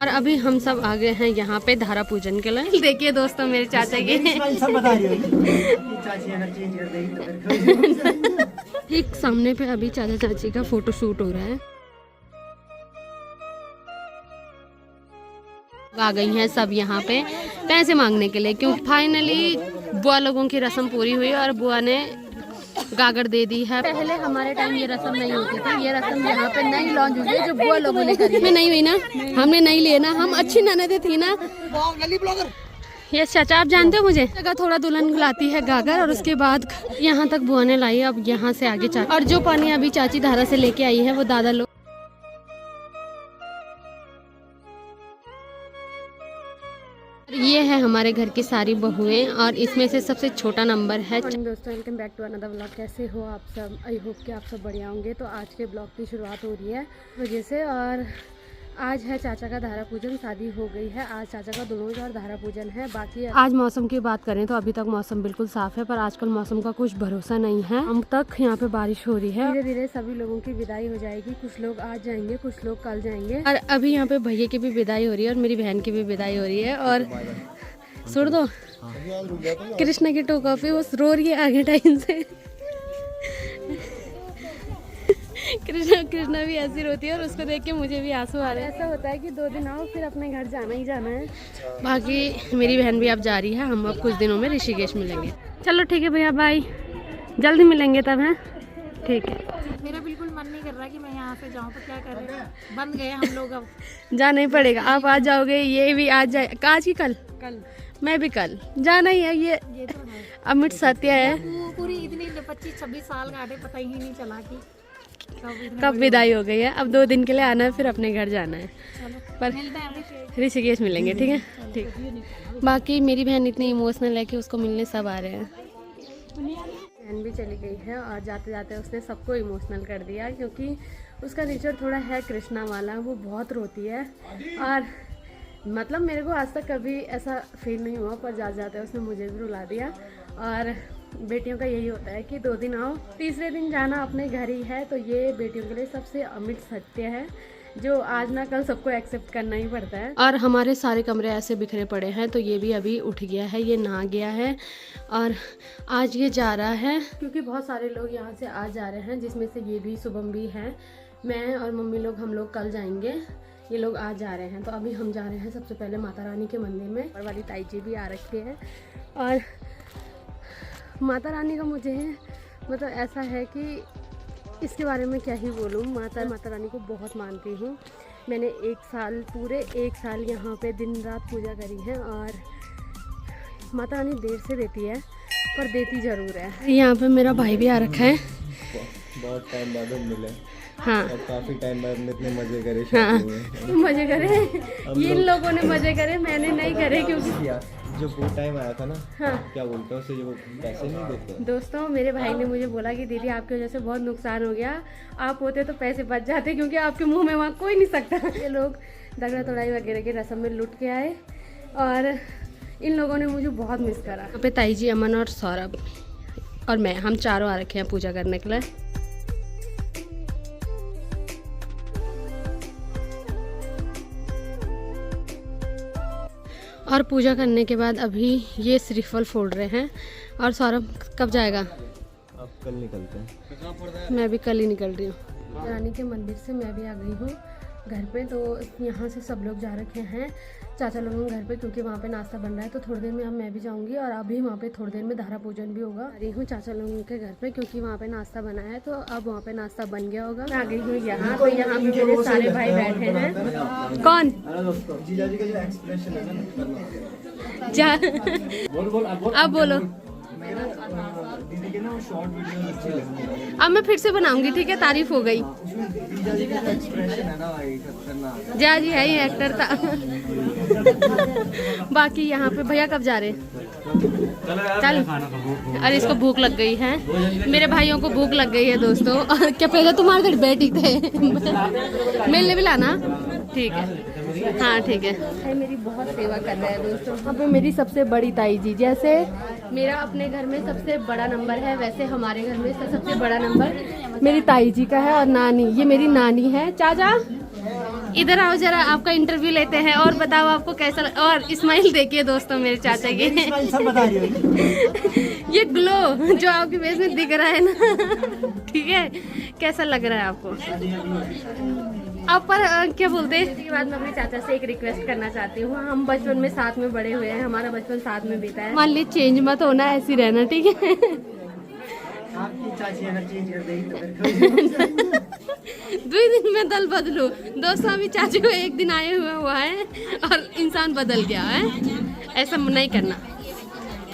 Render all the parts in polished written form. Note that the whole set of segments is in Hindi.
और अभी हम सब आ गए हैं यहाँ पे धारा पूजन के लिए। देखिए दोस्तों मेरे चाचा के ठीक सामने पे अभी चाचा चाची का फोटो शूट हो रहा है। आ गई हैं सब यहाँ पे पैसे मांगने के लिए, क्योंकि फाइनली बुआ लोगों की रस्म पूरी हुई और बुआ ने गागर दे दी है। पहले हमारे टाइम ये रस्म नहीं होती थी, ये रस्म यहाँ पे नई लॉन्च हुई है जो बुआ लोगों ने करी। नहीं हुई ना, हमने नहीं लिया ना, हम अच्छी ननदें थी ना। ये चाचा आप जानते हो मुझे जगह थोड़ा दुल्हन लाती है गागर और उसके बाद यहाँ तक बुआ ने लाई। अब यहाँ से आगे चाची, और जो पानी अभी चाची धारा से लेके आई है वो दादा लोग। ये है हमारे घर की सारी बहुएं और इसमें से सबसे छोटा नंबर है। दोस्तों welcome back to another vlog. कैसे हो आप सब? आई होप कि आप सब बढ़िया होंगे। तो आज के ब्लॉग की शुरुआत हो रही है वजह से, और आज है चाचा का धारा पूजन। शादी हो गई है, आज चाचा का दुनों और धारा पूजन है। बाकी आज मौसम की बात करें तो अभी तक मौसम बिल्कुल साफ है, पर आजकल मौसम का कुछ भरोसा नहीं है। हम तक यहाँ पे बारिश हो रही है। धीरे धीरे सभी लोगों की विदाई हो जाएगी, कुछ लोग आज जाएंगे, कुछ लोग कल जाएंगे। और अभी यहाँ पे भैया की भी विदाई हो रही है और मेरी बहन की भी विदाई हो रही है। और सुन दो कृष्णा की टोका पे वो रो रही है आगे टाइम से। कृष्णा भी ऐसी रोती है और उसको देख के मुझे भी आंसू आ रहे हैं। ऐसा होता है कि 2 दिन आओ फिर अपने घर जाना ही जाना है। बाकी मेरी बहन भी अब जा रही है, हम अब कुछ दिनों में ऋषिकेश मिलेंगे। चलो ठीक है भैया, बाय, जल्दी मिलेंगे तब हैं। ठीक है। मेरा बिल्कुल मन नहीं कर रहा कि मैं यहाँ से जाऊँ, तो क्या करें, बंद गए हम लोग। अब जाना ही पड़ेगा। आप आ जाओगे, ये भी आज जाए, आज की कल मैं भी कल जाना ही है। ये तो है, अमिट सत्य है। पूरी इतनी 25-26 साल काटे, पता ही नहीं चला कि कब विदाई हो गई है। अब 2 दिन के लिए आना है, फिर अपने घर जाना है। पर ऋषिकेश मिलेंगे, ठीक है? ठीक। बाकी मेरी बहन इतनी इमोशनल है कि उसको मिलने सब आ रहे हैं। बहन भी चली गई है और जाते जाते उसने सबको इमोशनल कर दिया, क्योंकि उसका नेचर थोड़ा है कृष्णा वाला। वो बहुत रोती है और मतलब मेरे को आज तक कभी ऐसा फील नहीं हुआ, पर जाते जाते उसने मुझे भी रुला दिया। और बेटियों का यही होता है कि 2 दिन आओ, तीसरे दिन जाना अपने घर ही है। तो ये बेटियों के लिए सबसे अमिट सत्य है, जो आज ना कल सबको एक्सेप्ट करना ही पड़ता है। और हमारे सारे कमरे ऐसे बिखरे पड़े हैं, तो ये भी अभी उठ गया है, ये नहा गया है और आज ये जा रहा है, क्योंकि बहुत सारे लोग यहाँ से आज जा रहे हैं, जिसमें से ये भी, शुभम भी है, मैं और मम्मी लोग, हम लोग कल जाएंगे। ये लोग आज जा रहे हैं। तो अभी हम जा रहे हैं सबसे पहले माता रानी के मंदिर में। और वाली ताई जी भी आ रखी है। और माता रानी का मुझे मतलब ऐसा है कि इसके बारे में क्या ही बोलूँ। माता रानी को बहुत मानती हूँ। मैंने पूरे एक साल यहाँ पे दिन रात पूजा करी है। और माता रानी देर से देती है, पर देती ज़रूर है। यहाँ पे मेरा भाई भी आ रखा है। बहुत टाइम बाद हम मिले। हाँ, काफी टाइम बाद इतने मजे करे। हाँ, मजे करे। ये इन लोगों ने मजे करे, मैंने नहीं करे, क्योंकि जो वो टाइम आया था ना, हाँ, क्या बोलते हैं उसे, जो पैसे नहीं देते। दोस्तों मेरे भाई ने मुझे बोला कि दीदी आपकी वजह से बहुत नुकसान हो गया, आप होते तो पैसे बच जाते, क्योंकि आपके मुंह में वहाँ कोई नहीं सकता। ये लोग दगड़ा तोड़ाई वगैरह की रस्म में लुट के आए और इन लोगों ने मुझे बहुत मिस करा। यहाँ पे ताई जी, अमन और सौरभ और मैं, हम चारों आ रखे हैं पूजा करने के लिए। और पूजा करने के बाद अभी ये श्रीफल फोड़ रहे हैं। और सौरभ कब जाएगा? अब कल निकलते हैं। मैं भी कल ही निकल रही हूँ। रानी के मंदिर से मैं भी आ गई हूँ घर पे। तो यहाँ से सब लोग जा रखे हैं चाचा लोगों के घर पे, क्योंकि वहाँ पे नाश्ता बन रहा है। तो थोड़ी देर में अब मैं भी जाऊँगी और अभी वहाँ पे थोड़ी देर में धारा पूजन भी होगा। आ रही हूँ चाचा लोगों के घर पे, क्योंकि वहाँ पे नाश्ता बना है, तो अब वहाँ पे नाश्ता बन गया होगा। मैं आ गई हूँ यहाँ। तो यहाँ पे मेरे सारे भाई बैठे हैं। कौन? जीजाजी का जो एक्सप्रेशन है ना, अब बोलो। दीदी के ना वो शॉर्ट वीडियो अच्छी लगती है। अब मैं फिर से बनाऊंगी, ठीक है? तारीफ हो गई। जीजाजी का एक्सप्रेशन है ना भाई, खतरनाक। जा जी है, ये एक्टर था। बाकी यहाँ पे भैया कब जा रहे? चल, अरे इसको भूख लग गई है, मेरे भाइयों को भूख लग गई है दोस्तों। और क्या पहले तुम्हारे घर बैठी थे? मिलने भी लाना, ठीक है? हाँ ठीक है। मेरी बहुत सेवा कर रहा है दोस्तों। यहाँ पे मेरी सबसे बड़ी ताई जी, जैसे मेरा अपने घर में सबसे बड़ा नंबर है, वैसे हमारे घर में सबसे बड़ा नंबर मेरी ताई जी का है। और नानी, ये मेरी नानी है। चाचा इधर आओ जरा, आपका इंटरव्यू लेते हैं और बताओ आपको कैसा और स्माइल देखिए दोस्तों मेरे चाचा की। सब बता रही हो। ये ग्लो जो आपके फेस में दिख रहा है ना, ठीक है, कैसा लग रहा है आपको? आप पर क्या बोलते हैं? इसके बाद मैं अपने चाचा से एक रिक्वेस्ट करना चाहती हूँ। हम बचपन में साथ में बड़े हुए हैं, हमारा बचपन साथ में बीता है। मान ली चेंज मत होना, ऐसी रहना, ठीक है? आपकी चाची अगर चेंज कर देगी तो फिर 2 दिन में दल बदलू। दोस्तों अभी चाची को 1 दिन आए हुआ है और इंसान बदल गया है। ऐसा नहीं करना,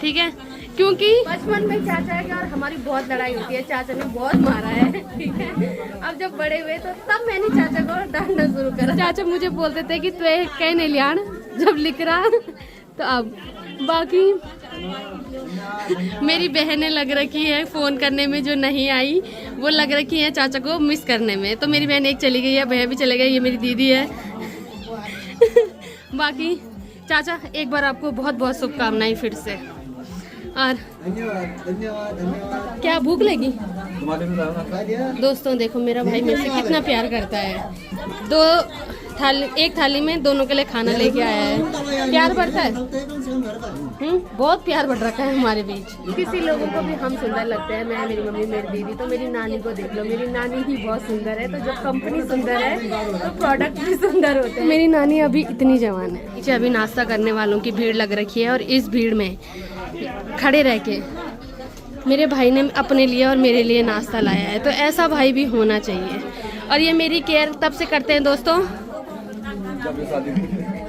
ठीक है? क्योंकि बचपन में चाचा की और हमारी बहुत लड़ाई होती है, चाचा ने बहुत मारा है, ठीक है? अब जब बड़े हुए तो तब मैंने चाचा को डांटना शुरू करा। चाचा मुझे बोलते थे कि तू कह नहीं लिया जब लिख रहा, तो अब बाकी मेरी बहनें लग रखी है फोन करने में, जो नहीं आई वो लग रखी है चाचा को मिस करने में। तो मेरी बहन एक चली गई है, भैया भी चले गए, ये मेरी दीदी है। बाकी चाचा एक बार आपको बहुत बहुत शुभकामनाएं फिर से। और धन्यवाद धन्यवाद धन्यवाद। क्या भूख लगी? दोस्तों देखो मेरा भाई मेरे से कितना प्यार करता है। एक थाली में दोनों के लिए खाना लेके आया है। प्यार बढ़ता है, बहुत प्यार बढ़ रखा है हमारे बीच। किसी लोगों को भी हम सुंदर लगते हैं, मैं, मेरी मम्मी, मेरी दीदी। तो मेरी नानी को देख लो, मेरी नानी ही बहुत सुंदर है। तो जब कंपनी सुंदर है तो प्रोडक्ट भी सुंदर होते हैं। मेरी नानी अभी इतनी जवान है। पीछे अभी नाश्ता करने वालों की भीड़ लग रखी है और इस भीड़ में खड़े रह के मेरे भाई ने अपने लिए और मेरे लिए नाश्ता लाया है। तो ऐसा भाई भी होना चाहिए। और ये मेरी केयर तब से करते हैं दोस्तों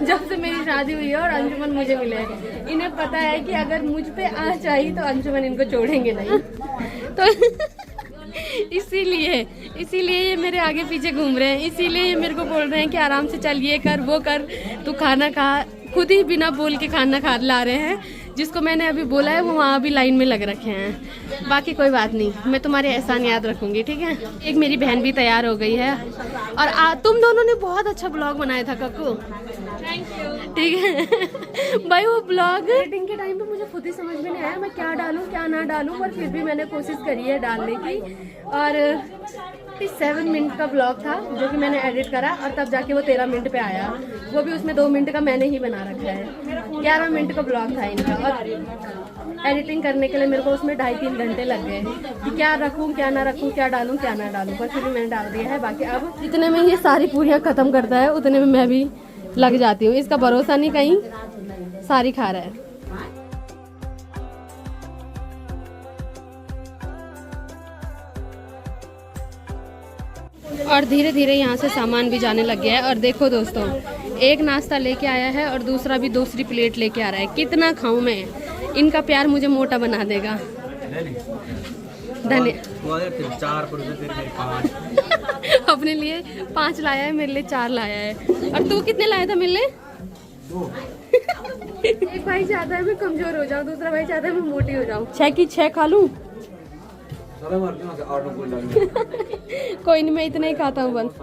जब से मेरी शादी हुई है और अंजुमन मुझे मिले हैं। इन्हें पता है कि अगर मुझ पे आ चाहिए तो अंजुमन इनको छोड़ेंगे नहीं। तो इसीलिए ये मेरे आगे पीछे घूम रहे हैं। इसीलिए ये मेरे को बोल रहे हैं कि आराम से चल, ये कर वो कर, तू खाना खा। खुद ही बिना बोल के खाना खा ला रहे हैं। जिसको मैंने अभी बोला है वो वहाँ भी लाइन में लग रखे हैं। बाकी कोई बात नहीं, मैं तुम्हारे एहसान याद रखूंगी, ठीक है? एक मेरी बहन भी तैयार हो गई है। और तुम दोनों ने बहुत अच्छा ब्लॉग बनाया था कक्कू, थैंक यू, ठीक है? भाई वो ब्लॉग एडिटिंग के टाइम पे मुझे खुद ही समझ में नहीं आया मैं क्या डालूं क्या ना डालूं, पर फिर भी मैंने कोशिश करी है डालने की। और 7 मिनट का ब्लॉग था जो कि मैंने एडिट करा और तब जाके वो 13 मिनट पे आया। वो भी उसमें 2 मिनट का मैंने ही बना रखा है। 11 मिनट का ब्लॉग था इनका। और एडिटिंग करने के लिए मेरे को उसमें 2.5-3 घंटे लग गए कि क्या रखूं क्या ना रखूं, क्या डालूं क्या ना डालूं, पर फिर भी मैंने डाल दिया है। बाकी अब जितने में ये सारी पूरियां खत्म करता है उतने में मैं भी लग जाती हूँ। इसका भरोसा नहीं, कहीं सारी खा रहा है। और धीरे धीरे यहाँ से सामान भी जाने लग गया है। और देखो दोस्तों, एक नाश्ता लेके आया है और दूसरा भी दूसरी प्लेट लेके आ रहा है। कितना खाऊं मैं? इनका प्यार मुझे मोटा बना देगा। अपने लिए 5 लाया है, मेरे लिए 4 लाया है। और तू कितने लाया था मेरे लिए? 2। एक भाई चाहता है मैं कमजोर हो जाऊं, दूसरा भाई चाहता है मैं मोटी हो जाऊं। 6 की 6 खा लूं। कोई नहीं, मैं इतना ही खाता हूँ बस।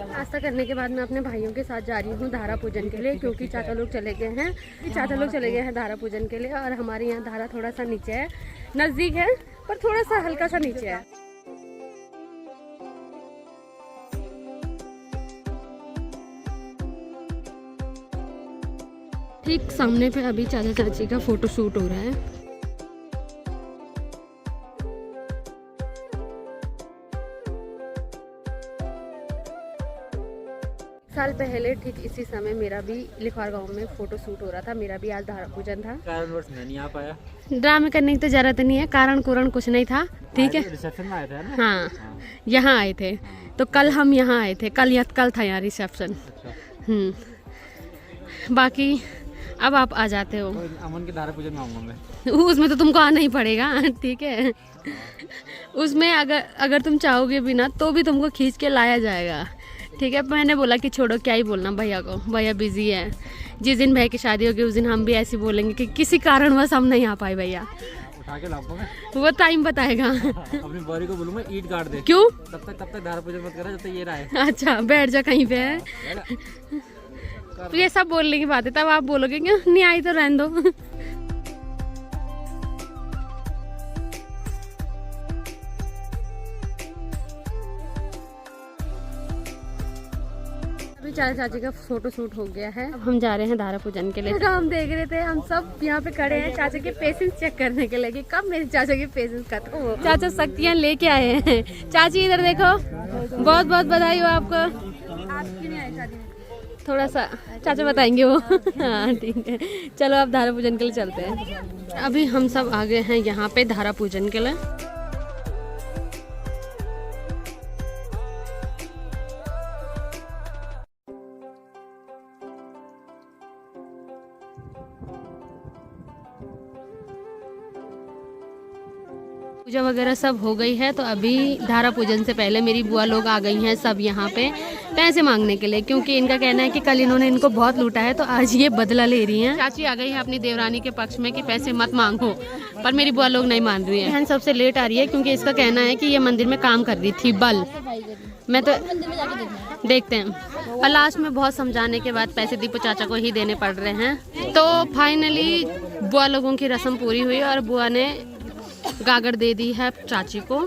नाश्ता करने के बाद मैं अपने भाइयों के साथ जा रही हूँ धारा पूजन के लिए, क्योंकि चाचा लोग चले गए हैं धारा पूजन के लिए। और हमारे यहाँ धारा थोड़ा सा नीचे है, नजदीक है पर थोड़ा सा हल्का सा नीचे है। ठीक सामने पे अभी चाचा चाची का फोटो शूट हो रहा है। साल पहले ठीक इसी समय मेरा भी लिखवार गांव में फोटो शूट हो रहा था। मेरा भी आज धारा पूजन था। कारणवश मैं नहीं आ पाया। ड्रामे करने की तो जरूरत नहीं है, कारण कुछ नहीं था, ठीक है? रिसेप्शन में आए थे ना? हाँ, यहाँ आए थे। तो कल हम यहाँ आए थे, कल था यहाँ रिसेप्शन। बाकी अब आप आ जाते हो। अमन के धारा पूजन में आऊंगा मैं। उसमें तो तुमको आना ही पड़ेगा, ठीक है? उसमें अगर तुम चाहोगे भी ना तो भी तुमको खींच के लाया जाएगा, ठीक है? मैंने बोला कि छोड़ो, क्या ही बोलना भैया को, भैया बिजी है। जिस दिन भैया की शादी होगी उस दिन हम भी ऐसे बोलेंगे कि किसी कारणवश हम नहीं आ पाए भैया। उठा के लाऊंगा मैं। वो टाइम बताएगा। अपनी बॉडी को बोलूंगा ईंट काट दे। क्यों? तब तक धारा पूजन मत करा जब तक ये रहा है। अच्छा, बैठ जा कहीं पे है। तो ये सब बोलने की बात है, तब आप बोलोगे क्यों नहीं आई तो रहने दो। चाची का फोटो शूट हो गया है। अब हम जा रहे हैं धारा पूजन के लिए। हम देख रहे थे, हम सब यहाँ पे खड़े हैं चाचा के पेशेंस चेक करने के लिए कि कब मेरे चाचा के पेशेंस खत्म हो। चाचा शक्तियाँ लेके आए हैं। चाची इधर देखो, बहुत बहुत बधाई हो आपको। आप क्यों नहीं आए शादी में? थोड़ा सा चाचा बताएंगे वो। हाँ ठीक है, चलो अब धारा पूजन के लिए चलते हैं। अभी हम सब आ गए हैं यहाँ पे धारा पूजन के लिए। पूजा वगैरह सब हो गई है, तो अभी धारा पूजन से पहले मेरी बुआ लोग आ गई हैं सब यहाँ पे पैसे मांगने के लिए, क्योंकि इनका कहना है कि कल इन्होंने इनको बहुत लूटा है, तो आज ये बदला ले रही हैं। चाची आ गई है अपनी देवरानी के पक्ष में कि पैसे मत मांगो, पर मेरी बुआ लोग नहीं मान रही है। बहन सबसे लेट आ रही है क्योंकि इसका कहना है कि ये मंदिर में काम कर रही थी बल। मैं तो देखते हैं, और लास्ट में बहुत समझाने के बाद पैसे दीपू चाचा को ही देने पड़ रहे हैं। तो फाइनली बुआ लोगों की रस्म पूरी हुई और बुआ ने गागर दे दी है चाची को।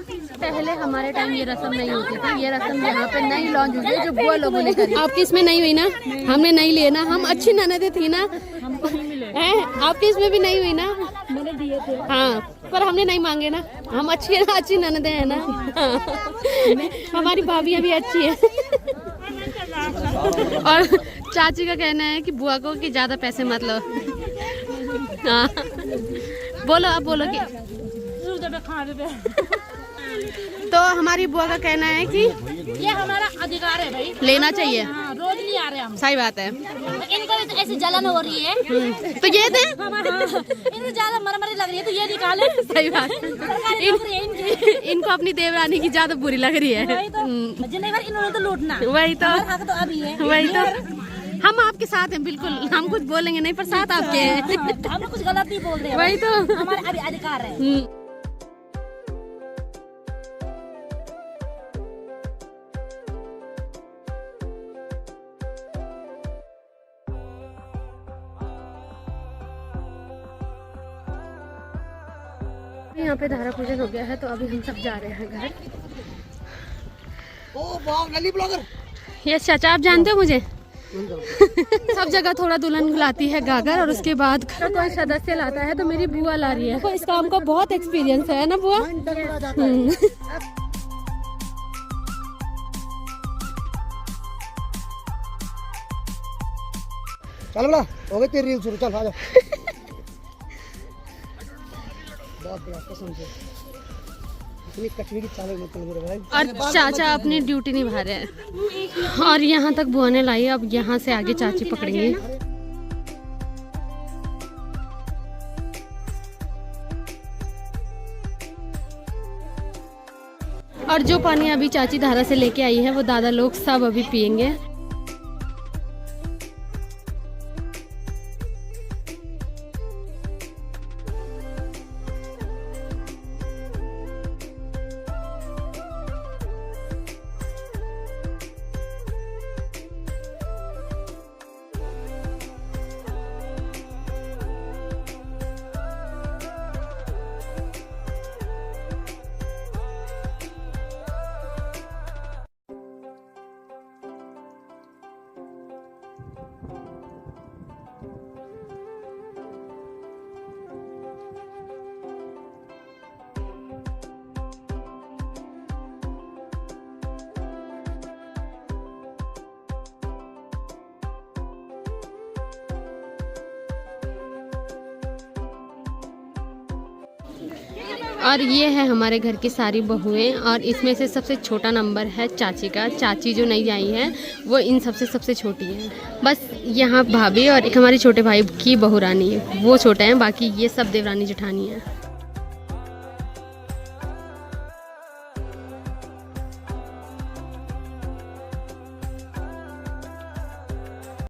पहले हमारे टाइम ये रस्म नहीं होती थी, ये रस्म यहाँ पे नई लॉन्च हुई है जो बुआ लोगों ने करी। आपकी इसमें नहीं हुई ना? हमने नहीं लिए ना, हम अच्छी ननदें थी ना। आपकी इसमें भी नहीं हुई ना? मैंने दिए थे। हाँ, पर हमने नहीं मांगे ना, हम अच्छी ननदें हैं ना। हाँ। हमारी भाभी अभी अच्छी है। और चाची का कहना है कि बुआ को कि ज्यादा पैसे मत लो। हाँ बोलो, अब बोलो कि तो हमारी बुआ का कहना है कि ये हमारा अधिकार है भाई, लेना चाहिए। हाँ, रोज नहीं आ रहे हम। सही बात है। इनको भी ऐसी जलन हो रही है, तो ये दे। इनको ज्यादा मरमरी लग रही है, तो ये निकाले। सही बात। इनको अपनी देवरानी की ज्यादा बुरी लग रही है। इन्होंने तो लूटना, वही तो अभी है। वही तो हम आपके साथ हैं, बिल्कुल हम कुछ बोलेंगे नहीं, पर साथ आपके हैं। हम कुछ गलत नहीं बोल रहे हैं, वही तो हमारे अभी अधिकार है। यहाँ पे धारा पूजन हो गया है, तो अभी हम सब जा रहे हैं घर। ओ वाह, नली ब्लॉगर। यस चाचा, आप जानते हो मुझे। सब जगह थोड़ा दुल्हन लाती है गागर, और उसके बाद कोई सदस्य लाता है, तो मेरी बुआ ला रही है। इस काम का बहुत एक्सपीरियंस है ना बुआ। चल बड़ा हो गई तेरी रील शुरू, चल आ जा। बहुत बड़ा कसम से इतनी कचरी की चावल मत मेरे भाई। और चाचा अपनी ड्यूटी निभा रहे हैं, और यहाँ तक बुआ ने लाई। अब यहाँ से आगे चाची पकड़ेंगे। और जो पानी अभी चाची धारा से लेके आई है, वो दादा लोग सब अभी पियेंगे। और ये है हमारे घर की सारी बहुएं, और इसमें से सबसे छोटा नंबर है चाची का। चाची जो नई आई है वो इन सबसे छोटी है। बस यहाँ भाभी और एक हमारे छोटे भाई की बहू रानी है, वो छोटे हैं, बाकी ये सब देवरानी जेठानी है।